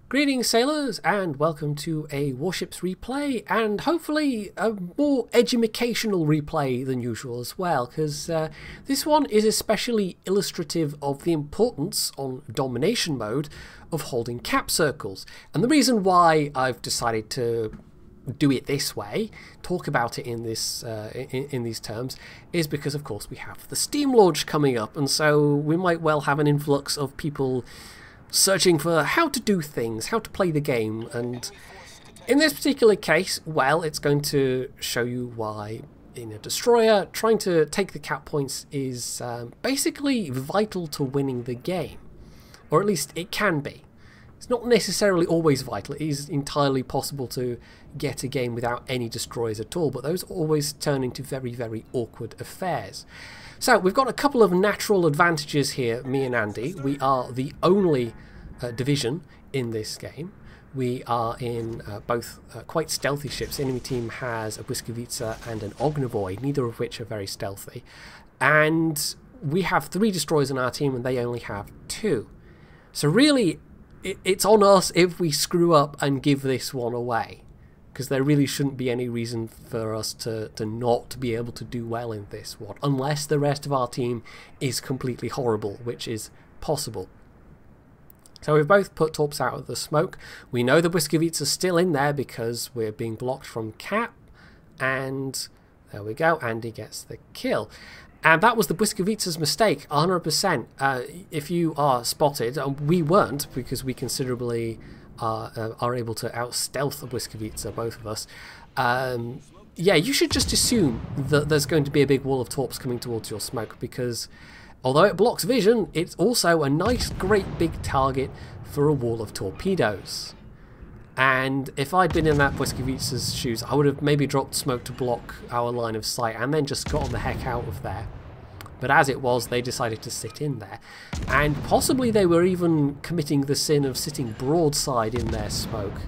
Greetings sailors and welcome to a Warships replay, and hopefully a more educational replay than usual as well, because this one is especially illustrative of the importance on domination mode of holding cap circles. And the reason why I've decided to do it this way, talk about it in this in these terms, is because of course we have the Steam launch coming up, and so we might well have an influx of people searching for how to do things, how to play the game. And in this particular case, well, it's going to show you why in a destroyer trying to take the cap points is basically vital to winning the game, or at least it can be. It's not necessarily always vital. It is entirely possible to get a game without any destroyers at all, but those always turn into very, very awkward affairs. So we've got a couple of natural advantages here, me and Andy. We are the only division in this game. We are in both quite stealthy ships. The enemy team has a Błyskawica and an Ognavoid, neither of which are very stealthy. And we have 3 destroyers in our team and they only have 2. So really, it's on us if we screw up and give this one away, because there really shouldn't be any reason for us to not be able to do well in this one, unless the rest of our team is completely horrible, which is possible. So we've both put torps out of the smoke. We know the Błyskawica is still in there because we're being blocked from cap, and there we go, Andy gets the kill. And that was the Błyskawica's mistake, 100%. If you are spotted, and we weren't because we considerably are able to out-stealth the Błyskawica, both of us, yeah, you should just assume that there's going to be a big wall of torps coming towards your smoke, because although it blocks vision, it's also a nice, great big target for a wall of torpedoes. And if I'd been in that Błyskawica's shoes, I would have maybe dropped smoke to block our line of sight and then just gotten the heck out of there. But as it was, they decided to sit in there. And possibly they were even committing the sin of sitting broadside in their smoke.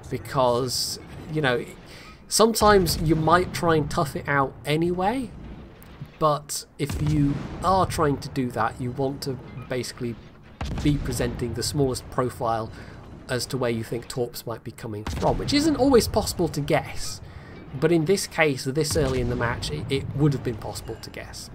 Because, you know, sometimes you might try and tough it out anyway. But if you are trying to do that, you want to basically be presenting the smallest profile as to where you think torps might be coming from, which isn't always possible to guess. But in this case, this early in the match, it would have been possible to guess.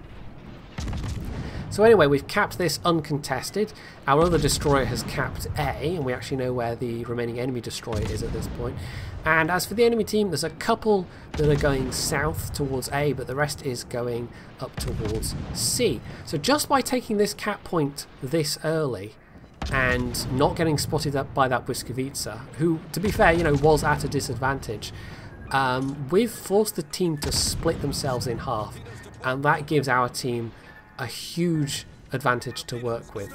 So anyway, we've capped this uncontested. Our other destroyer has capped A, and we actually know where the remaining enemy destroyer is at this point. And as for the enemy team, there's a couple that are going south towards A, but the rest is going up towards C. So just by taking this cap point this early and not getting spotted up by that Błyskawica, who, to be fair, you know, was at a disadvantage, we've forced the team to split themselves in half, and that gives our team a huge advantage to work with,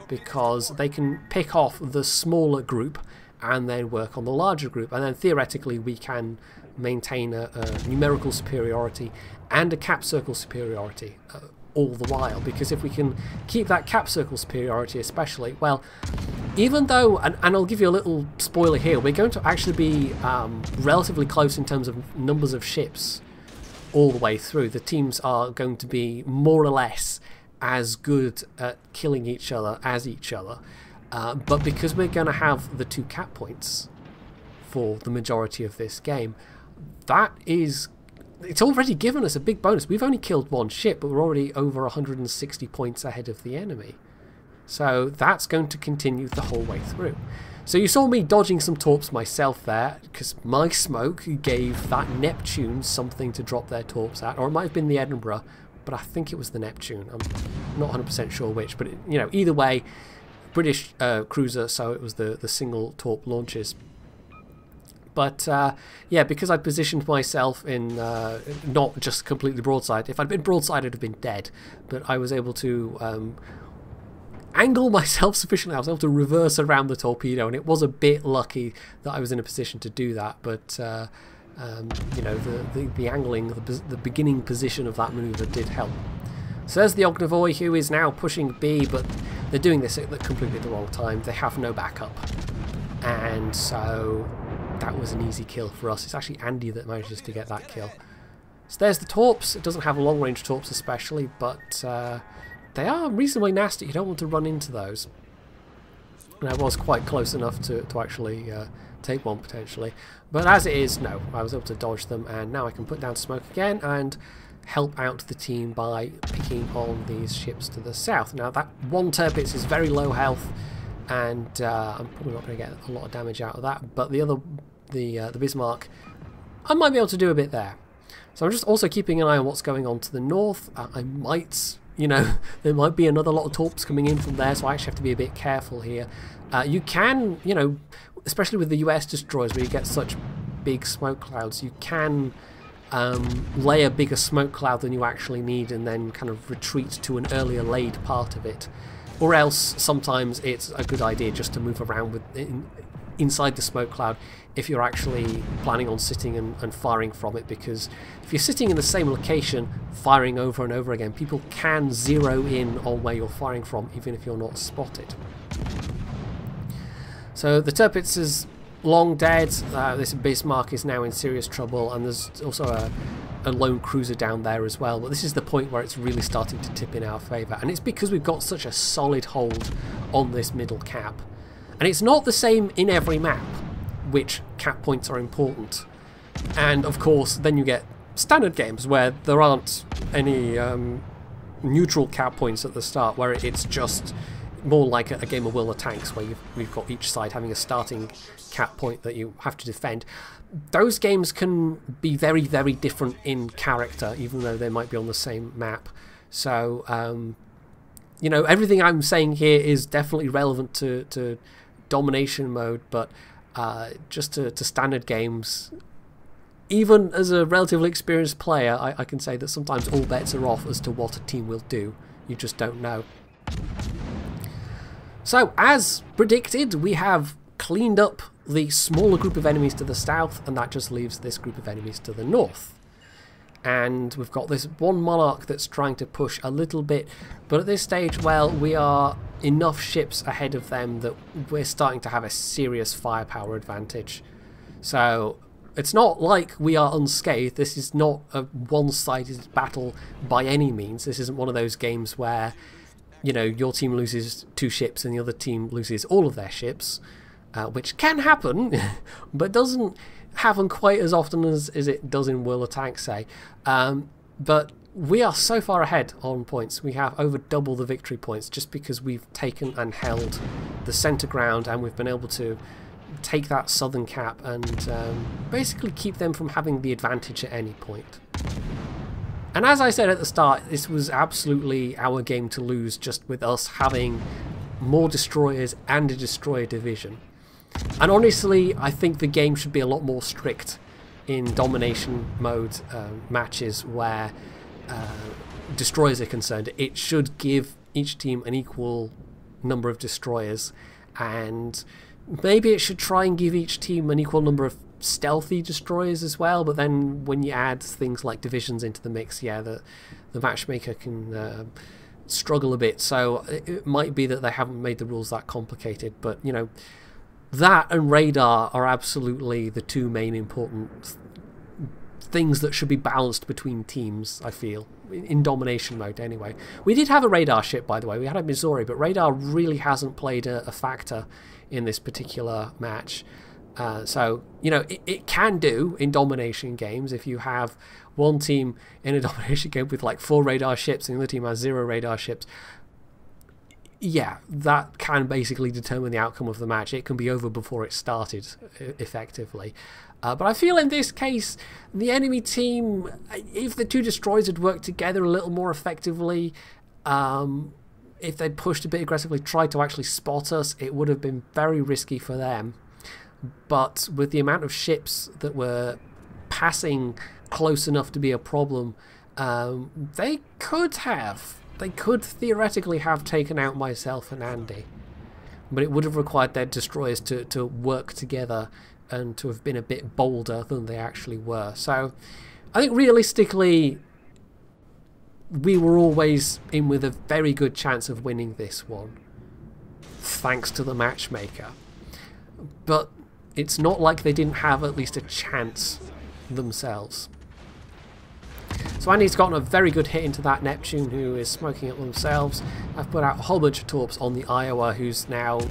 because they can pick off the smaller group and then work on the larger group, and then theoretically we can maintain a numerical superiority and a cap circle superiority all the while. Because if we can keep that cap circle superiority especially, well, even though, and I'll give you a little spoiler here, we're going to actually be relatively close in terms of numbers of ships all the way through. The teams are going to be more or less as good at killing each other as each other, but because we're going to have the 2 cap points for the majority of this game, it's already given us a big bonus. We've only killed 1 ship, but we're already over 160 points ahead of the enemy. So that's going to continue the whole way through. So you saw me dodging some torps myself there, because my smoke gave that Neptune something to drop their torps at, or it might have been the Edinburgh, but I think it was the Neptune. I'm not 100% sure which, but you know, either way, British cruiser, so it was the single torp launches. But yeah, because I positioned myself in not just completely broadside. If I'd been broadside, I'd have been dead. But I was able to angle myself sufficiently. I was able to reverse around the torpedo, and it was a bit lucky that I was in a position to do that. But you know, the angling, the beginning position of that maneuver did help. So there's the Ognavoid, who is now pushing B, but they're doing this at completely the wrong time. They have no backup, and so that was an easy kill for us. It's actually Andy that manages to get that kill. So there's the torps. It doesn't have long range torps especially, but they are reasonably nasty. You don't want to run into those. And I was quite close enough to actually take one potentially. But as it is, no, I was able to dodge them, and now I can put down smoke again and help out the team by picking on these ships to the south. Now that one Tirpitz is very low health, and I'm probably not going to get a lot of damage out of that, but the other, the Bismarck, I might be able to do a bit there. So I'm just also keeping an eye on what's going on to the north. I might, you know, there might be another lot of torps coming in from there, so I actually have to be a bit careful here. You can, you know, especially with the US destroyers where you get such big smoke clouds, you can lay a bigger smoke cloud than you actually need and then kind of retreat to an earlier laid part of it. Or else sometimes it's a good idea just to move around with inside the smoke cloud if you're actually planning on sitting and firing from it, because if you're sitting in the same location firing over and over again, people can zero in on where you're firing from even if you're not spotted. So the Tirpitz is long dead, this Bismarck is now in serious trouble, and there's also a lone cruiser down there as well, but this is the point where it's really starting to tip in our favour, and it's because we've got such a solid hold on this middle cap. And it's not the same in every map, which cap points are important. And of course, then you get standard games where there aren't any neutral cap points at the start, where it's just more like a game of World of Tanks, where we've got each side having a starting cap point that you have to defend. Those games can be very, very different in character, even though they might be on the same map. So, you know, everything I'm saying here is definitely relevant to domination mode, but just to standard games, even as a relatively experienced player, I can say that sometimes all bets are off as to what a team will do. You just don't know. So, as predicted, we have cleaned up the smaller group of enemies to the south, and that just leaves this group of enemies to the north. And we've got this one monarch that's trying to push a little bit, but at this stage, well, we are enough ships ahead of them that we're starting to have a serious firepower advantage. So it's not like we are unscathed. This is not a one-sided battle by any means. This isn't one of those games where, you know, your team loses 2 ships and the other team loses all of their ships, which can happen, but doesn't happen quite as often as it does in World of Tanks, say. But we are so far ahead on points. We have over double the victory points just because we've taken and held the centre ground, and we've been able to take that southern cap and basically keep them from having the advantage at any point. And as I said at the start, this was absolutely our game to lose, just with us having more destroyers and a destroyer division. And honestly, I think the game should be a lot more strict in domination mode matches where destroyers are concerned. It should give each team an equal number of destroyers, and maybe it should try and give each team an equal number of stealthy destroyers as well. But then when you add things like divisions into the mix, yeah, the matchmaker can struggle a bit. So it might be that they haven't made the rules that complicated, but you know, that and radar are absolutely the 2 main important things that should be balanced between teams, I feel, in domination mode anyway. We did have a radar ship, by the way. We had a Missouri, but radar really hasn't played a factor in this particular match. So, you know, it can do in domination games if you have one team in a domination game with like 4 radar ships and the other team has 0 radar ships. Yeah, that can basically determine the outcome of the match. It can be over before it started, effectively. But I feel in this case, the enemy team, if the 2 destroyers had worked together a little more effectively, if they'd pushed a bit aggressively, tried to actually spot us, it would have been very risky for them. But with the amount of ships that were passing close enough to be a problem, they could theoretically have taken out myself and Andy, but it would have required their destroyers to work together and to have been a bit bolder than they actually were. So I think realistically we were always in with a very good chance of winning this one, thanks to the matchmaker. But it's not like they didn't have at least a chance themselves. So So Andy's gotten a very good hit into that Neptune, who is smoking at themselves. I've put out a whole bunch of torps on the Iowa, who's now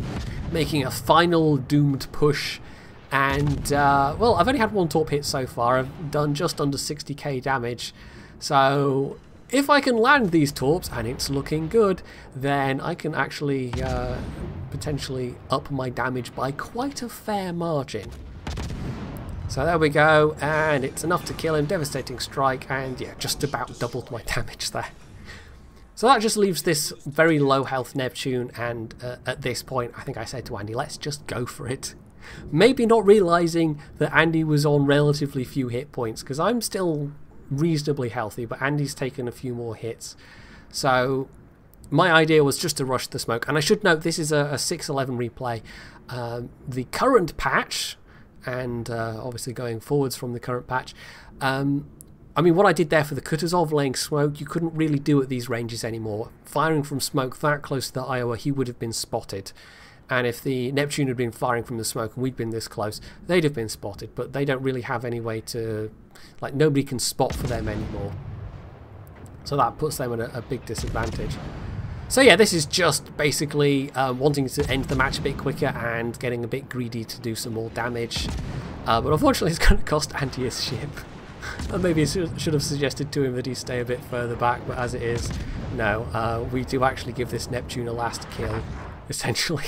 making a final doomed push. And, well, I've only had one torp hit so far. I've done just under 60k damage. So if I can land these torps, and it's looking good, then I can actually potentially up my damage by quite a fair margin. So there we go, and it's enough to kill him. Devastating strike, and yeah, just about doubled my damage there. So that just leaves this very low health Neptune, and at this point I think I said to Andy, let's just go for it. Maybe not realising that Andy was on relatively few hit points, because I'm still reasonably healthy, but Andy's taken a few more hits. So my idea was just to rush the smoke, and I should note this is a 6.11 replay. The current patch, and obviously going forwards from the current patch, I mean, what I did there for the Kutuzov laying smoke, you couldn't really do at these ranges anymore. Firing from smoke that close to the Iowa, he would have been spotted. And if the Neptune had been firing from the smoke and we'd been this close, they'd have been spotted. But they don't really have any way to... like, nobody can spot for them anymore. So that puts them at a big disadvantage. So yeah, this is just basically wanting to end the match a bit quicker and getting a bit greedy to do some more damage. But unfortunately it's going to cost Andy his ship. And maybe I should have suggested to him that he stay a bit further back, but as it is, no. We do actually give this Neptune a last kill, essentially.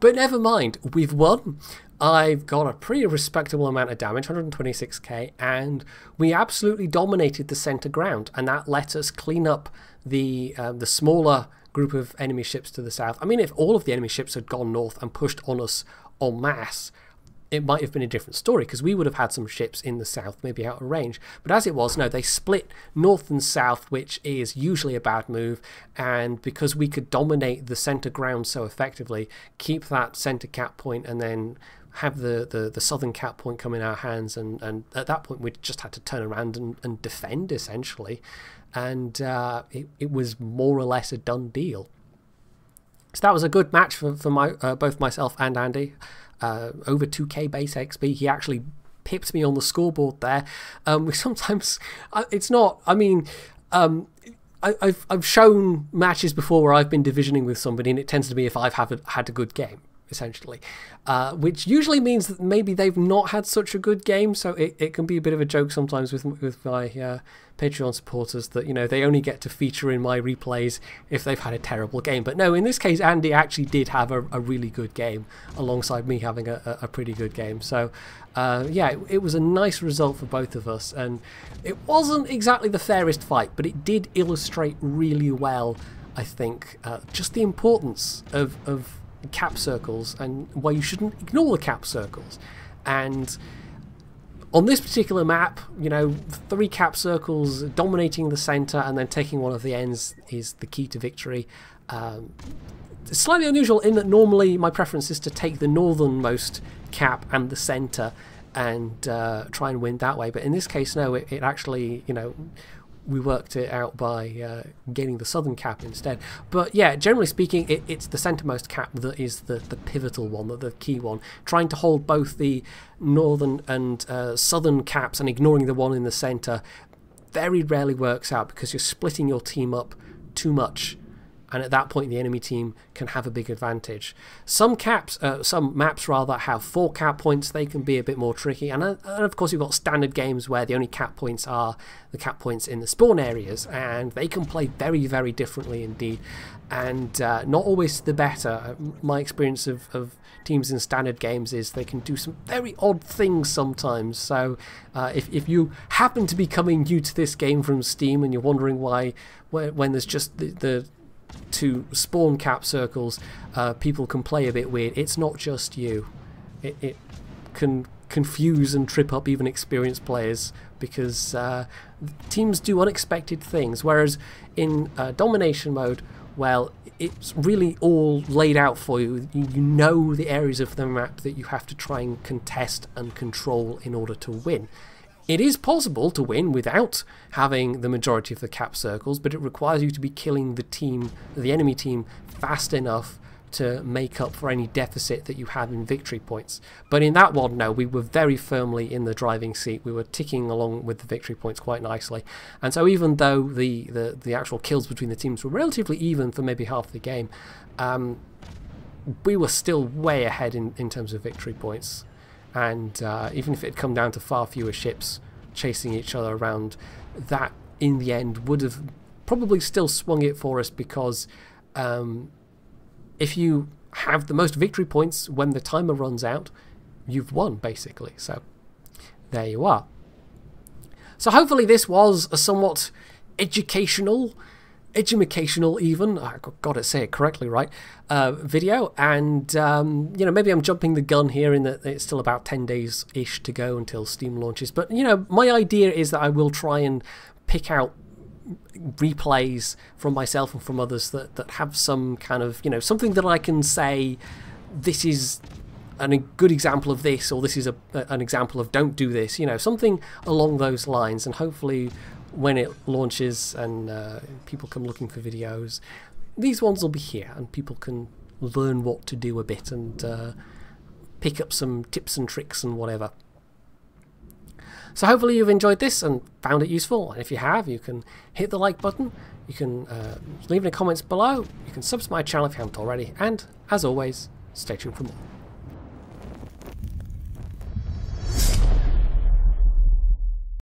But never mind, we've won. I've got a pretty respectable amount of damage, 126k, and we absolutely dominated the centre ground, and that let us clean up the smaller group of enemy ships to the south. I mean, if all of the enemy ships had gone north and pushed on us en masse, it might have been a different story, because we would have had some ships in the south, maybe out of range. But as it was, no, they split north and south, which is usually a bad move. And because we could dominate the centre ground so effectively, keep that centre cap point, and then have the southern cap point come in our hands, and at that point we just had to turn around and defend, essentially. And it was more or less a done deal. So that was a good match for both myself and Andy. Over 2k base XP. He actually pipped me on the scoreboard there. Sometimes it's not, I mean, I've shown matches before where I've been divisioning with somebody, and it tends to be if I've had a good game, essentially, which usually means that maybe they've not had such a good game. So it can be a bit of a joke sometimes with my Patreon supporters that, you know, they only get to feature in my replays if they've had a terrible game. But no, in this case, Andy actually did have a really good game alongside me having a pretty good game. So yeah, it was a nice result for both of us, and it wasn't exactly the fairest fight, but it did illustrate really well, I think, just the importance of cap circles and why you shouldn't ignore the cap circles. And on this particular map, you know, 3 cap circles dominating the centre and then taking one of the ends is the key to victory. It's slightly unusual in that normally my preference is to take the northernmost cap and the centre and try and win that way, but in this case, no, it actually, you know, we worked it out by getting the southern cap instead. But yeah, generally speaking, it's the centermost cap that is the pivotal one, the key one. Trying to hold both the northern and southern caps and ignoring the one in the center very rarely works out, because you're splitting your team up too much, and at that point the enemy team can have a big advantage. Some maps rather have 4 cap points. They can be a bit more tricky, and of course you've got standard games where the only cap points are the cap points in the spawn areas, and they can play very, very differently indeed, and not always the better. My experience of teams in standard games is they can do some very odd things sometimes. So if you happen to be coming new to this game from Steam and you're wondering why when there's just the 2 spawn cap circles, people can play a bit weird, it's not just you. It can confuse and trip up even experienced players, because teams do unexpected things, whereas in domination mode, well, it's really all laid out for you. You know the areas of the map that you have to try and contest and control in order to win. It is possible to win without having the majority of the cap circles, but it requires you to be killing the enemy team fast enough to make up for any deficit that you have in victory points. But in that one, no, we were very firmly in the driving seat. We were ticking along with the victory points quite nicely. And so even though the actual kills between the teams were relatively even for maybe half the game, we were still way ahead in terms of victory points. And even if it had come down to far fewer ships chasing each other around, that in the end would have probably still swung it for us, because if you have the most victory points when the timer runs out, you've won, basically. So there you are. So hopefully this was a somewhat educational even, I've got to say it correctly, right, video. And you know, maybe I'm jumping the gun here in that it's still about 10 days-ish to go until Steam launches. But you know, my idea is that I will try and pick out replays from myself and from others that have some kind of, you know, something that I can say, this is a good example of this, or this is an example of don't do this, you know, something along those lines. And hopefully when it launches and people come looking for videos, these ones will be here and people can learn what to do a bit and pick up some tips and tricks and whatever. So hopefully you've enjoyed this and found it useful, and if you have, you can hit the like button, you can leave any comments below, you can subscribe to my channel if you haven't already, and as always, stay tuned for more.